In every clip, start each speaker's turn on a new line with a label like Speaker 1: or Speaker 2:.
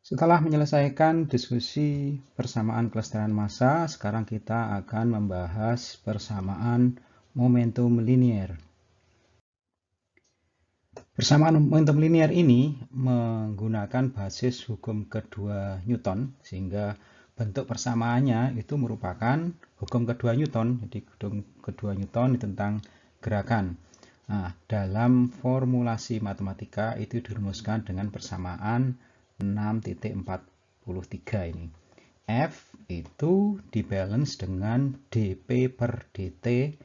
Speaker 1: Setelah menyelesaikan diskusi persamaan kelestarian massa, sekarang kita akan membahas persamaan momentum linier. Persamaan momentum linier ini menggunakan basis hukum kedua Newton, sehingga bentuk persamaannya itu merupakan hukum kedua Newton. Jadi hukum kedua Newton tentang gerakan. Nah, dalam formulasi matematika itu dirumuskan dengan persamaan 6.43 ini. F itu dibalance dengan dP per dt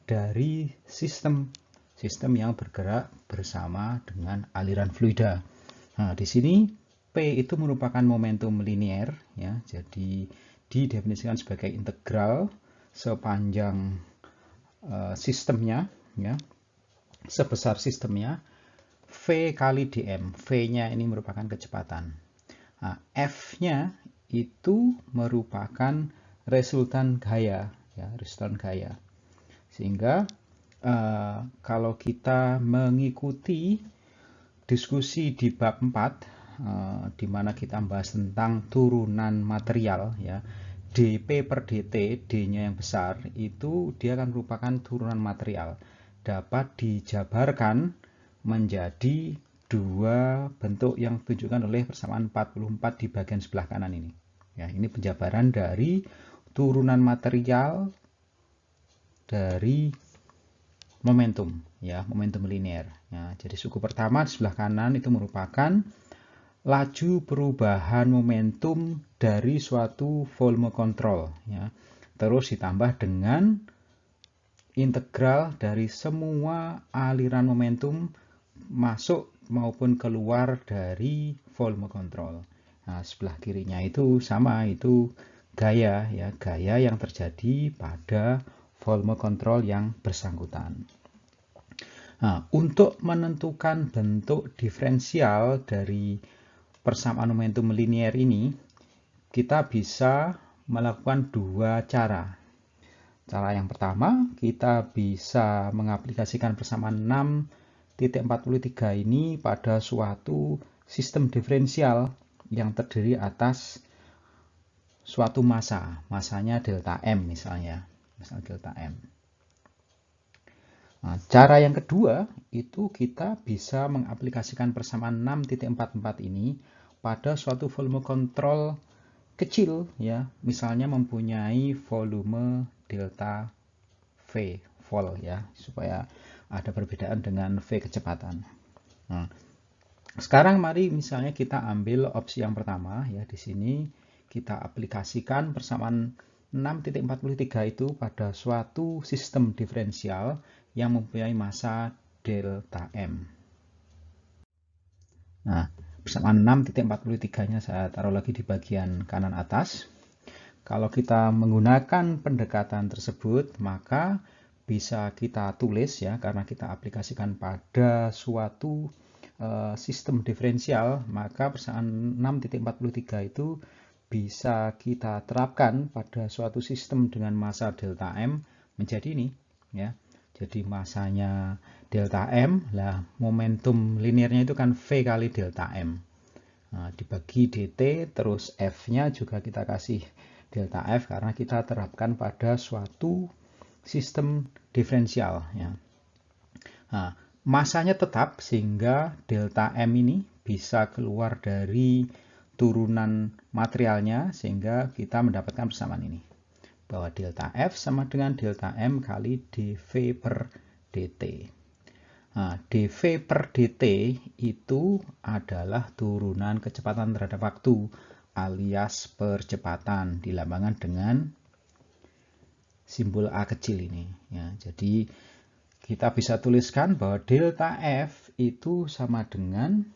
Speaker 1: dari sistem yang bergerak bersama dengan aliran fluida. Nah, di sini P itu merupakan momentum linier, ya. Jadi didefinisikan sebagai integral sepanjang sistemnya, ya, sebesar sistemnya V kali dm. V-nya ini merupakan kecepatan. Nah, F-nya itu merupakan resultan gaya, ya, resultan gaya. Sehingga kalau kita mengikuti diskusi di bab 4, di mana kita membahas tentang turunan material, ya, dP per dt, D-nya yang besar, itu dia akan merupakan turunan material. Dapat dijabarkan menjadi dua bentuk yang ditunjukkan oleh persamaan 44 di bagian sebelah kanan ini. Ya, ini penjabaran dari turunan material dari momentum, ya, momentum linier. Ya, jadi suku pertama di sebelah kanan itu merupakan laju perubahan momentum dari suatu volume kontrol, ya. Terus ditambah dengan integral dari semua aliran momentum masuk maupun keluar dari volume kontrol. Nah, sebelah kirinya itu sama, itu gaya, ya, gaya yang terjadi pada volume kontrol yang bersangkutan. Nah, untuk menentukan bentuk diferensial dari persamaan momentum linier ini, kita bisa melakukan dua cara. Cara yang pertama, kita bisa mengaplikasikan persamaan 6.43 ini pada suatu sistem diferensial yang terdiri atas suatu massa, massanya delta M misalnya, delta M. Nah, cara yang kedua itu kita bisa mengaplikasikan persamaan 6.44 ini pada suatu volume kontrol kecil, ya, misalnya mempunyai volume delta V, vol, ya, supaya ada perbedaan dengan V kecepatan. Nah, sekarang mari misalnya kita ambil opsi yang pertama, ya. Di sini kita aplikasikan persamaan 6.43 itu pada suatu sistem diferensial yang mempunyai massa delta M. Nah, persamaan 6.43-nya saya taruh lagi di bagian kanan atas. Kalau kita menggunakan pendekatan tersebut, maka bisa kita tulis, ya, karena kita aplikasikan pada suatu sistem diferensial, maka persamaan 6.43 itu bisa kita terapkan pada suatu sistem dengan massa delta M menjadi ini, ya. Jadi massanya delta M, lah momentum liniernya itu kan V kali delta M. Nah, dibagi dt, terus F-nya juga kita kasih delta F karena kita terapkan pada suatu sistem diferensial, ya. Nah, masanya tetap sehingga delta M ini bisa keluar dari turunan materialnya sehingga kita mendapatkan persamaan ini. Bahwa delta F sama dengan delta M kali dV per dt. Nah, dV per dt itu adalah turunan kecepatan terhadap waktu alias percepatan dilambangkan dengan simbol A kecil ini, ya. Jadi kita bisa tuliskan bahwa delta F itu sama dengan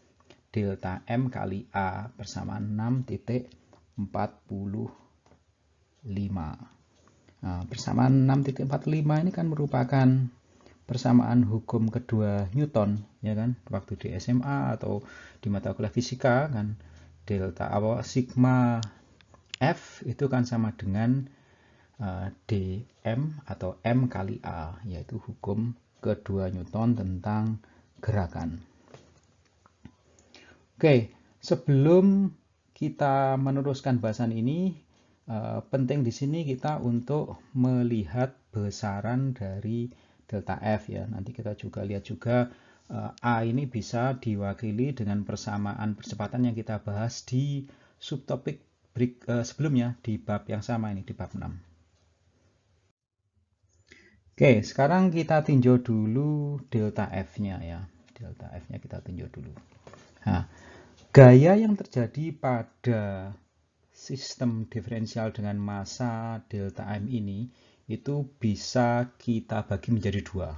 Speaker 1: delta M kali A persamaan 6.45. Nah, persamaan 6.45 ini kan merupakan persamaan hukum kedua Newton, ya kan, waktu di SMA atau di mata kuliah fisika kan, delta sigma F itu kan sama dengan dm atau m kali a, yaitu hukum kedua Newton tentang gerakan. Oke, sebelum kita meneruskan bahasan ini, penting di sini kita untuk melihat besaran dari delta F ya. Nanti kita juga lihat juga A ini bisa diwakili dengan persamaan percepatan yang kita bahas di subtopik sebelumnya di bab yang sama ini, di bab 6. Oke, sekarang kita tinjau dulu delta F-nya ya. Delta F-nya kita tinjau dulu. Nah, gaya yang terjadi pada sistem diferensial dengan massa delta M ini itu bisa kita bagi menjadi dua.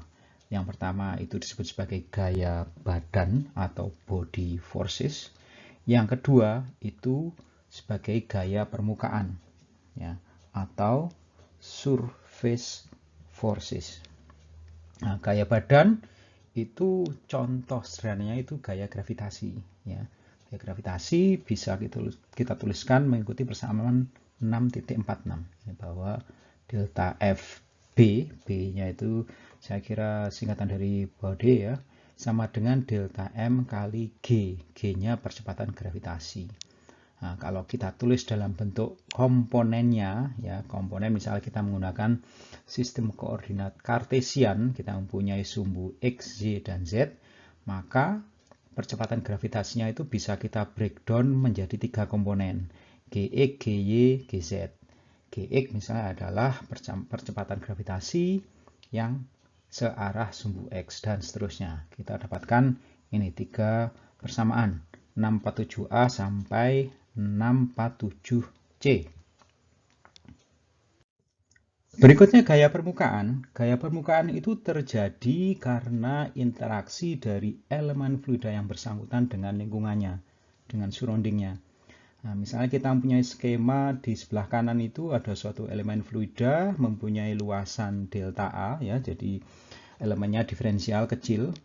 Speaker 1: Yang pertama itu disebut sebagai gaya badan atau body forces. Yang kedua itu sebagai gaya permukaan ya, atau surface forces. Nah, gaya badan itu contoh sederhananya itu gaya gravitasi ya. Gaya gravitasi bisa kita tuliskan mengikuti persamaan 6.46 ya, bahwa delta F B-nya itu saya kira singkatan dari body ya, sama dengan delta M kali G. G-nya percepatan gravitasi. Nah, kalau kita tulis dalam bentuk komponennya, ya komponen misalnya kita menggunakan sistem koordinat Kartesian, kita mempunyai sumbu X, Y, dan Z, maka percepatan gravitasinya itu bisa kita breakdown menjadi 3 komponen, Gx, Gy, Gz. Gx misalnya adalah percepatan gravitasi yang searah sumbu X, dan seterusnya. Kita dapatkan ini 3 persamaan, 647A sampai 647C. Berikutnya gaya permukaan. Gaya permukaan itu terjadi karena interaksi dari elemen fluida yang bersangkutan dengan lingkungannya, dengan surroundingnya. Nah, misalnya kita mempunyai skema di sebelah kanan itu ada suatu elemen fluida mempunyai luasan delta A, ya, jadi elemennya diferensial kecil.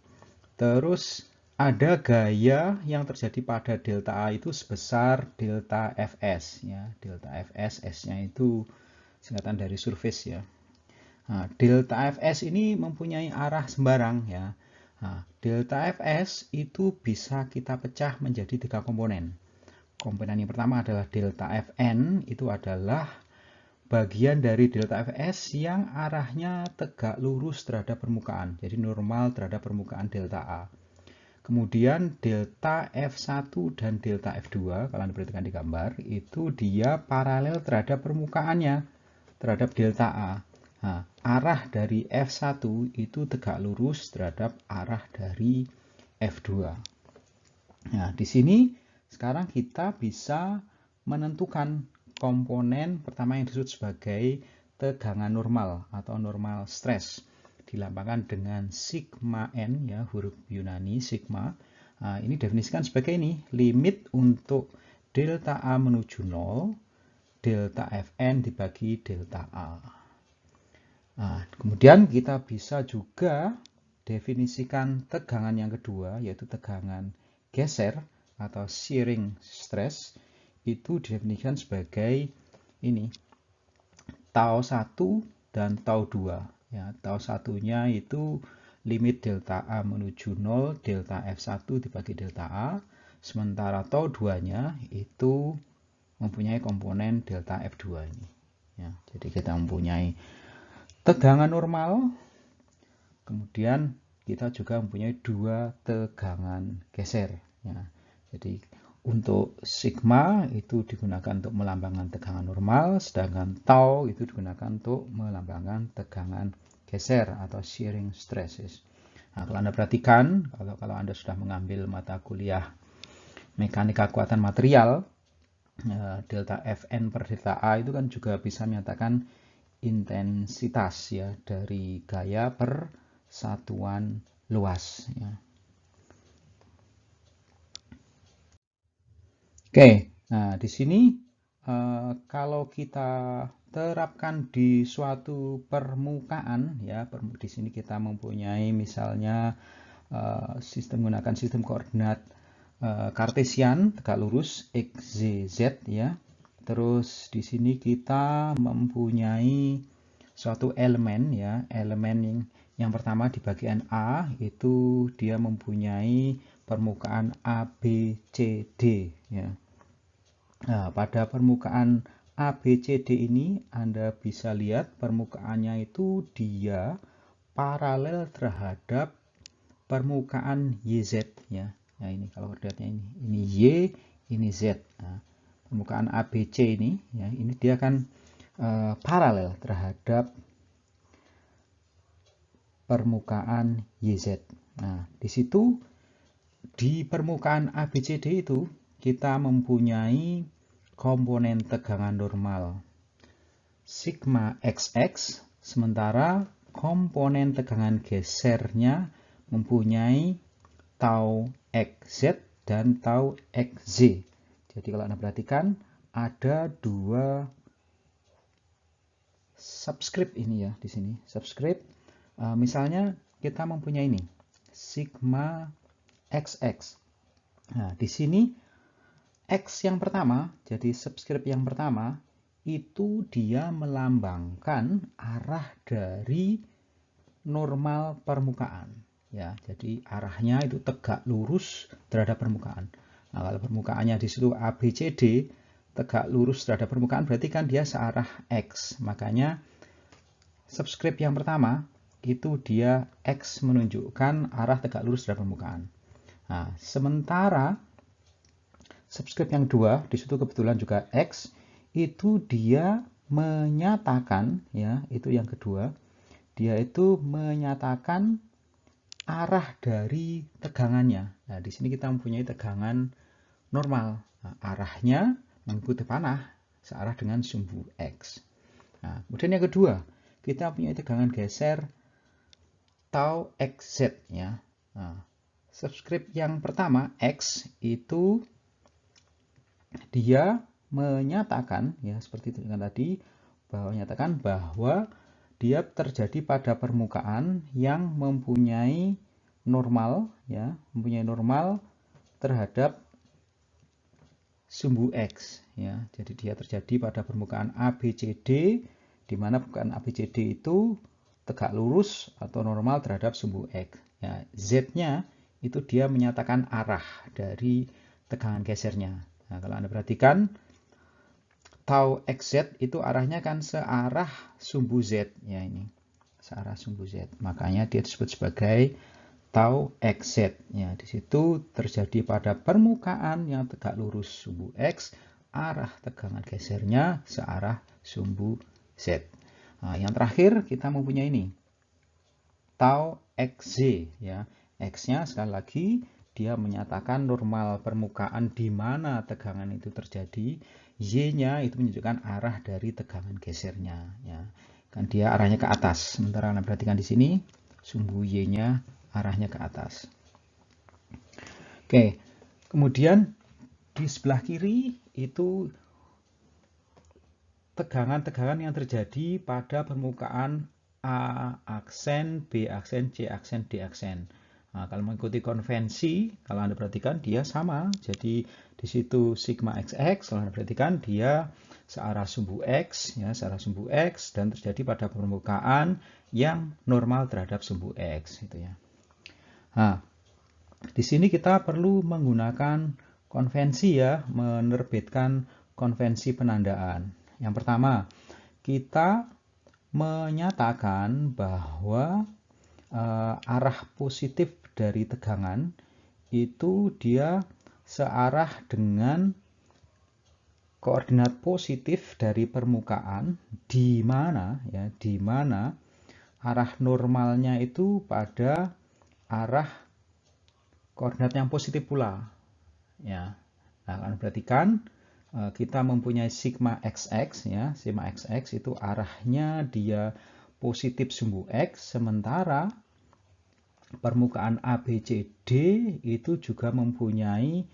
Speaker 1: Terus ada gaya yang terjadi pada delta A itu sebesar delta Fs ya. Delta Fs, S-nya itu singkatan dari surface ya. Nah, delta Fs ini mempunyai arah sembarang ya. Nah, delta Fs itu bisa kita pecah menjadi 3 komponen. Komponen yang pertama adalah delta Fn, itu adalah bagian dari delta Fs yang arahnya tegak lurus terhadap permukaan, jadi normal terhadap permukaan delta A. Kemudian delta F1 dan delta F2, kalau Anda perhatikan di gambar, itu dia paralel terhadap permukaannya, terhadap delta A. Nah, arah dari F1 itu tegak lurus terhadap arah dari F2. Nah, di sini sekarang kita bisa menentukan komponen pertama yang disebut sebagai tegangan normal atau normal stress. Dilambangkan dengan sigma n ya, huruf Yunani sigma. Nah, ini definisikan sebagai ini, limit untuk delta A menuju 0, delta Fn dibagi delta A. Nah, kemudian kita bisa juga definisikan tegangan yang kedua, yaitu tegangan geser atau shearing stress. Itu didefinisikan sebagai ini, tau 1 dan tau 2. Ya, tau satunya itu limit delta A menuju 0, delta F1 dibagi delta A. Sementara tau 2-nya itu mempunyai komponen delta F2 ini. Ya, jadi kita mempunyai tegangan normal, kemudian kita juga mempunyai 2 tegangan geser. Ya, jadi untuk sigma itu digunakan untuk melambangkan tegangan normal, sedangkan tau itu digunakan untuk melambangkan tegangan geser atau shearing stresses. Nah, kalau Anda perhatikan, kalau Anda sudah mengambil mata kuliah mekanika kekuatan material, delta Fn per delta A itu kan juga bisa menyatakan intensitas ya dari gaya per satuan luas ya. Oke, nah di sini kalau kita terapkan di suatu permukaan ya, di sini kita mempunyai misalnya sistem menggunakan sistem koordinat Kartesian tegak lurus X, Y, Z ya. Terus di sini kita mempunyai suatu elemen ya, elemen yang pertama di bagian A itu dia mempunyai permukaan A, B, C, D ya. Nah, pada permukaan ABCD ini Anda bisa lihat permukaannya itu dia paralel terhadap permukaan YZ ya. Nah, ini kalau koordinatnya ini Y, ini Z. Nah, permukaan ABC ini ya, ini dia kan paralel terhadap permukaan YZ. Nah, di situ di permukaan ABCD itu kita mempunyai komponen tegangan normal sigma XX, sementara komponen tegangan gesernya mempunyai tau XZ dan tau XZ. Jadi kalau Anda perhatikan ada dua subscript ini ya di sini. Subscript misalnya kita mempunyai ini sigma XX. Nah, di sini X yang pertama, jadi subscript yang pertama itu dia melambangkan arah dari normal permukaan ya. Jadi arahnya itu tegak lurus terhadap permukaan. Nah, kalau permukaannya di situ ABCD tegak lurus terhadap permukaan berarti kan dia searah X. Makanya subscript yang pertama itu dia X menunjukkan arah tegak lurus terhadap permukaan. Nah, sementara subscript yang kedua di situ kebetulan juga X itu dia menyatakan ya, itu yang kedua, dia itu menyatakan arah dari tegangannya. Nah, di sini kita mempunyai tegangan normal. Nah, arahnya mengikuti panah searah dengan sumbu X. Nah, kemudian yang kedua, kita punya tegangan geser tau XZ ya. Nah, subscript yang pertama X itu dia menyatakan ya seperti itu kan tadi, bahwa menyatakan bahwa dia terjadi pada permukaan yang mempunyai normal ya, mempunyai normal terhadap sumbu X ya. Jadi dia terjadi pada permukaan ABCD di mana permukaan ABCD itu tegak lurus atau normal terhadap sumbu X. Ya, Z-nya itu dia menyatakan arah dari tegangan gesernya. Nah, kalau Anda perhatikan tau XZ itu arahnya kan searah sumbu Z ya, ini searah sumbu Z. Makanya dia disebut sebagai tau XZ ya. Di situ terjadi pada permukaan yang tegak lurus sumbu X, arah tegangan gesernya searah sumbu Z. Nah, yang terakhir kita mempunyai ini tau XZ ya. X-nya sekali lagi dia menyatakan normal permukaan di mana tegangan itu terjadi. Y-nya itu menunjukkan arah dari tegangan gesernya ya. Kan dia arahnya ke atas. Sementara Anda perhatikan di sini sumbu Y-nya arahnya ke atas. Oke, kemudian di sebelah kiri itu tegangan-tegangan yang terjadi pada permukaan A aksen, B aksen, C aksen, D aksen. Nah, kalau mengikuti konvensi, kalau Anda perhatikan dia sama. Jadi di situ sigma XX, kalau Anda perhatikan dia searah sumbu X, ya, searah sumbu X dan terjadi pada permukaan yang normal terhadap sumbu X, gitu ya. Nah, di sini kita perlu menggunakan konvensi ya, menerbitkan konvensi penandaan. Yang pertama, kita menyatakan bahwa arah positif dari tegangan itu dia searah dengan koordinat positif dari permukaan di mana ya, di mana arah normalnya itu pada arah koordinat yang positif pula ya. Nah, kalian perhatikan kita mempunyai sigma XX ya, sigma XX itu arahnya dia positif sumbu X, sementara permukaan ABCD itu juga mempunyai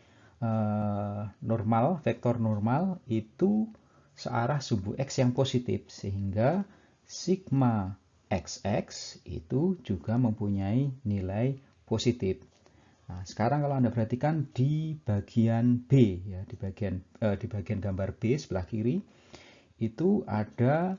Speaker 1: normal, vektor normal itu searah sumbu X yang positif, sehingga sigma XX itu juga mempunyai nilai positif. Nah, sekarang kalau Anda perhatikan di bagian B ya, di bagian gambar B sebelah kiri itu ada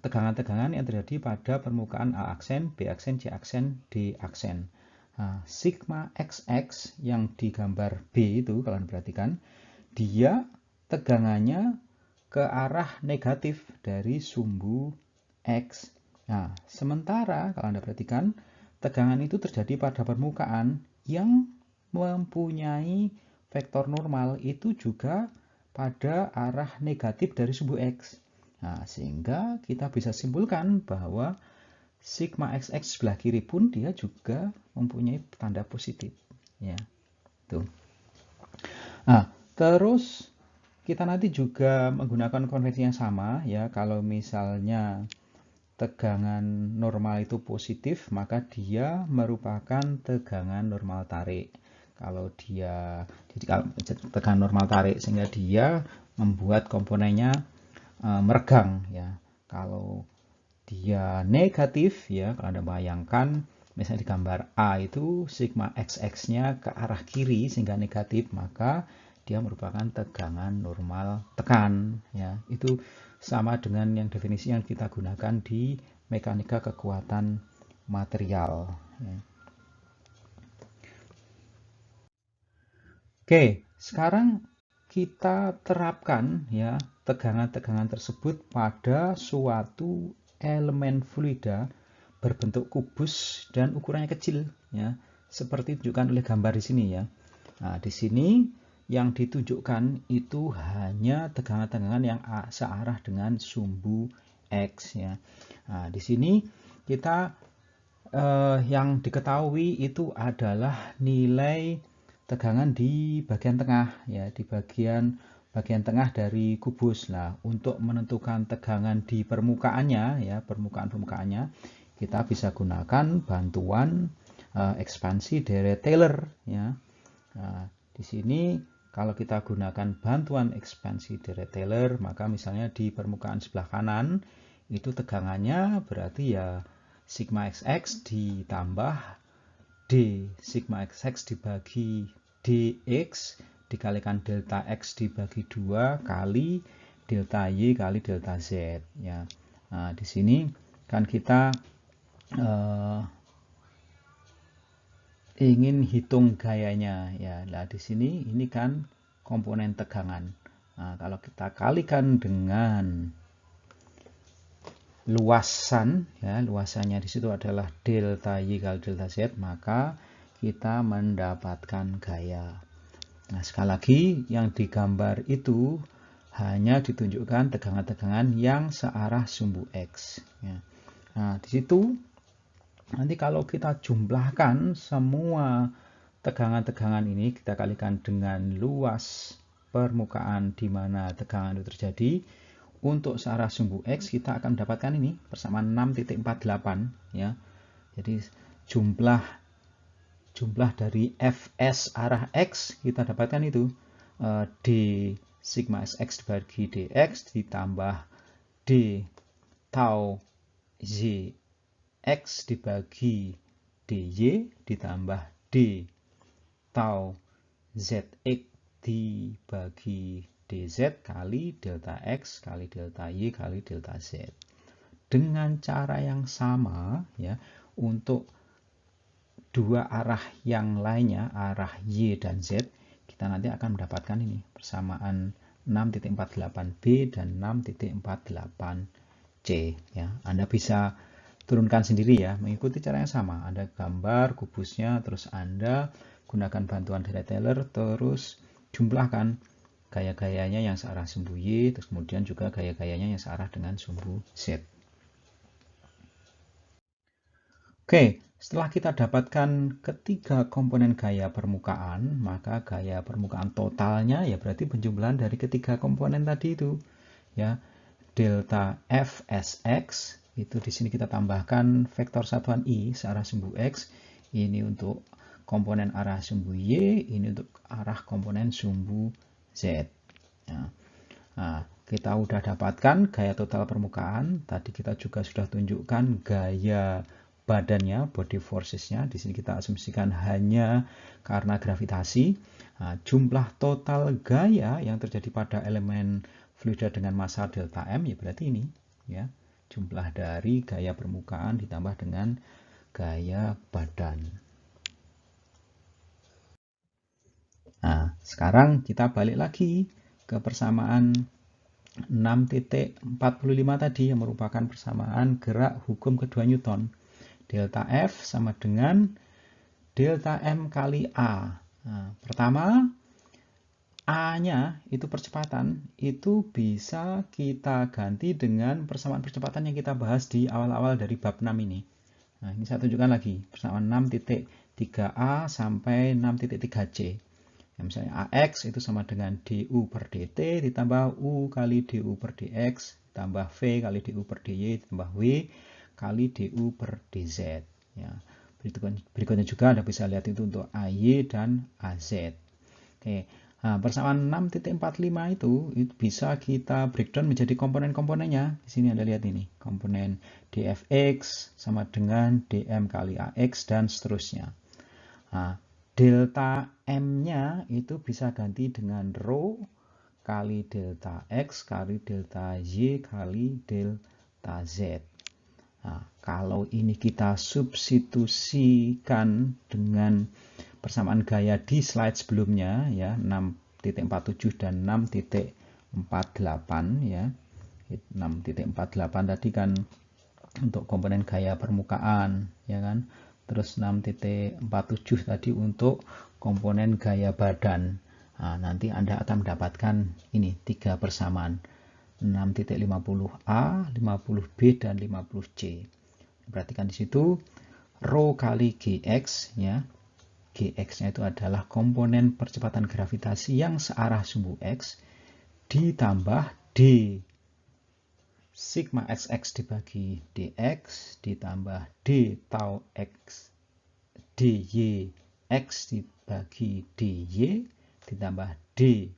Speaker 1: tegangan-tegangan yang terjadi pada permukaan A aksen, B aksen, C aksen, D aksen. Nah, sigma XX yang di gambar B itu kalau Anda perhatikan dia tegangannya ke arah negatif dari sumbu X. Nah, sementara kalau Anda perhatikan, tegangan itu terjadi pada permukaan yang mempunyai vektor normal itu juga pada arah negatif dari sumbu X. Nah, sehingga kita bisa simpulkan bahwa sigma XX sebelah kiri pun dia juga mempunyai tanda positif. Ya, tuh. Nah, terus kita nanti juga menggunakan konvensi yang sama ya. Kalau misalnya tegangan normal itu positif, maka dia merupakan tegangan normal tarik. Kalau dia kalau tegangan normal tarik sehingga dia membuat komponennya meregang ya. Kalau dia negatif ya, kalau Anda bayangkan misalnya di gambar A itu sigma XX-nya ke arah kiri sehingga negatif, maka dia merupakan tegangan normal tekan ya. Itu sama dengan yang definisi yang kita gunakan di mekanika kekuatan material ya. Oke, sekarang kita terapkan ya tegangan-tegangan tersebut pada suatu elemen fluida berbentuk kubus dan ukurannya kecil ya, seperti ditunjukkan oleh gambar di sini ya. Nah, di sini yang ditunjukkan itu hanya tegangan-tegangan yang searah dengan sumbu X ya. Nah, di sini kita yang diketahui itu adalah nilai tegangan di bagian tengah ya, di bagian tengah dari kubus. Nah, untuk menentukan tegangan di permukaannya ya, permukaannya kita bisa gunakan bantuan ekspansi deret Taylor ya. Nah, di sini kalau kita gunakan bantuan ekspansi deret Taylor, maka misalnya di permukaan sebelah kanan itu tegangannya berarti ya sigma XX ditambah D sigma XX dibagi dx dikalikan delta X dibagi 2 kali delta Y kali delta Z ya. Nah, di sini kan kita ingin hitung gayanya ya. Nah, di sini ini kan komponen tegangan. Nah, kalau kita kalikan dengan luasan ya, luasannya di situ adalah delta Y kali delta Z, maka kita mendapatkan gaya. Nah, sekali lagi yang digambar itu hanya ditunjukkan tegangan-tegangan yang searah sumbu X ya. Nah, di situ nanti kalau kita jumlahkan semua tegangan-tegangan ini, kita kalikan dengan luas permukaan di mana tegangan itu terjadi. Untuk searah sumbu X kita akan mendapatkan ini persamaan 6.48 ya. Jadi jumlah dari Fs arah X kita dapatkan itu D sigma Sx dibagi dx ditambah D tau Z X dibagi dy ditambah D tau Zx dibagi dz kali delta X kali delta Y kali delta Z. Dengan cara yang sama ya, untuk dua arah yang lainnya, arah Y dan Z, kita nanti akan mendapatkan ini persamaan 6.48B dan 6.48C ya. Anda bisa turunkan sendiri ya, mengikuti cara yang sama. Anda gambar kubusnya, terus Anda gunakan bantuan deret Taylor, terus jumlahkan gaya-gayanya yang searah sumbu Y, terus kemudian juga gaya-gayanya yang searah dengan sumbu Z. Oke, setelah kita dapatkan ketiga komponen gaya permukaan, maka gaya permukaan totalnya ya berarti penjumlahan dari ketiga komponen tadi itu. Ya, delta Fsx itu di sini kita tambahkan vektor satuan I searah sumbu X. Ini untuk komponen arah sumbu Y, ini untuk arah komponen sumbu Z. Nah, kita sudah dapatkan gaya total permukaan. Tadi kita juga sudah tunjukkan gaya badannya, body forces-nya. Di sini kita asumsikan hanya karena gravitasi. Nah, jumlah total gaya yang terjadi pada elemen fluida dengan massa delta M ya berarti ini ya. Jumlah dari gaya permukaan ditambah dengan gaya badan. Nah, sekarang kita balik lagi ke persamaan 6.45 tadi yang merupakan persamaan gerak hukum kedua Newton. Delta F sama dengan delta M kali A. Nah, pertama, A-nya itu percepatan, itu bisa kita ganti dengan persamaan percepatan yang kita bahas di awal-awal dari bab 6 ini. Nah, ini saya tunjukkan lagi, persamaan 6.3a sampai 6.3c. Ya, misalnya AX itu sama dengan DU per DT ditambah U kali DU per DX ditambah V kali DU per DY ditambah W kali DU per DZ. Ya. Berikutnya juga Anda bisa lihat itu untuk AY dan AZ. Oke. Nah, persamaan 6.45 itu bisa kita breakdown menjadi komponen-komponennya. Di sini Anda lihat ini, komponen dfx sama dengan dm kali ax dan seterusnya. Nah, delta M-nya itu bisa ganti dengan rho kali delta X kali delta Y kali delta Z. Nah, kalau ini kita substitusikan dengan persamaan gaya di slide sebelumnya ya 6.47 dan 6.48 ya. 6.48 tadi kan untuk komponen gaya permukaan ya kan. Terus 6.47 tadi untuk komponen gaya badan. Nah, nanti Anda akan mendapatkan ini 3 persamaan 6.50A, 50B dan 50C. Perhatikan di situ rho kali Gx ya. Gx-nya itu adalah komponen percepatan gravitasi yang searah sumbu X ditambah D sigma xx dibagi dx ditambah d tau x dy x dibagi dy ditambah d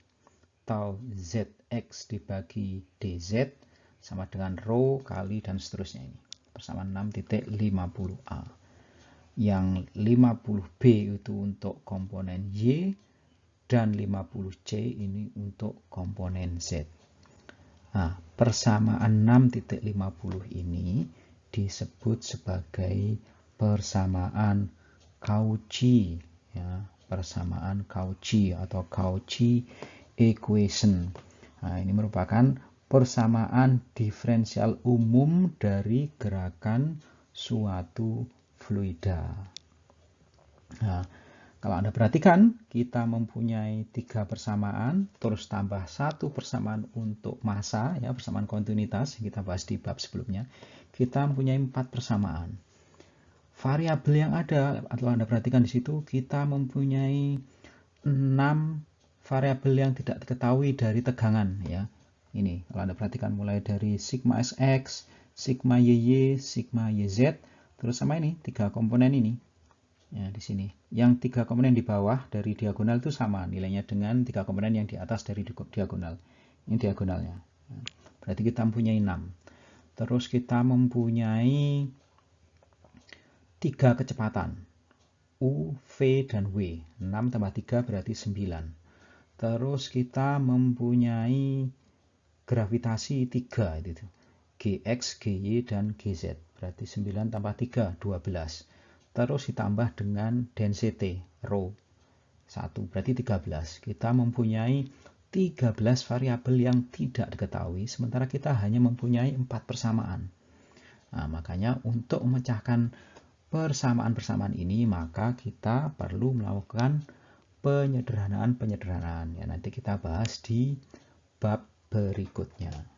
Speaker 1: tau zx dibagi dz sama dengan rho kali dan seterusnya ini. Persamaan 6.50a. Yang 50b itu untuk komponen y dan 50c ini untuk komponen z. Nah, persamaan 6.50 ini disebut sebagai persamaan Cauchy ya, persamaan Cauchy atau Cauchy equation. Nah, ini merupakan persamaan diferensial umum dari gerakan suatu fluida. Nah, kalau Anda perhatikan, kita mempunyai 3 persamaan, terus tambah 1 persamaan untuk massa, ya, persamaan kontinuitas yang kita bahas di bab sebelumnya. Kita mempunyai 4 persamaan. Variabel yang ada, atau Anda perhatikan di situ, kita mempunyai 6 variabel yang tidak diketahui dari tegangan, ya. Ini, kalau Anda perhatikan mulai dari sigma sx, sigma yy, sigma yz, terus sama ini 3 komponen ini. Ya, di sini. Yang 3 komponen di bawah dari diagonal itu sama nilainya dengan 3 komponen yang di atas dari diagonal. Ini diagonalnya. Berarti kita mempunyai 6. Terus kita mempunyai 3 kecepatan. U, V, dan W. 6 tambah 3 berarti 9. Terus kita mempunyai gravitasi 3. Itu. Gx, Gy, dan Gz. Berarti 9 tambah 3, 12. Terus ditambah dengan density rho 1 berarti 13. Kita mempunyai 13 variabel yang tidak diketahui sementara kita hanya mempunyai 4 persamaan. Nah, makanya untuk memecahkan persamaan-persamaan ini maka kita perlu melakukan penyederhanaan. Ya, nanti kita bahas di bab berikutnya.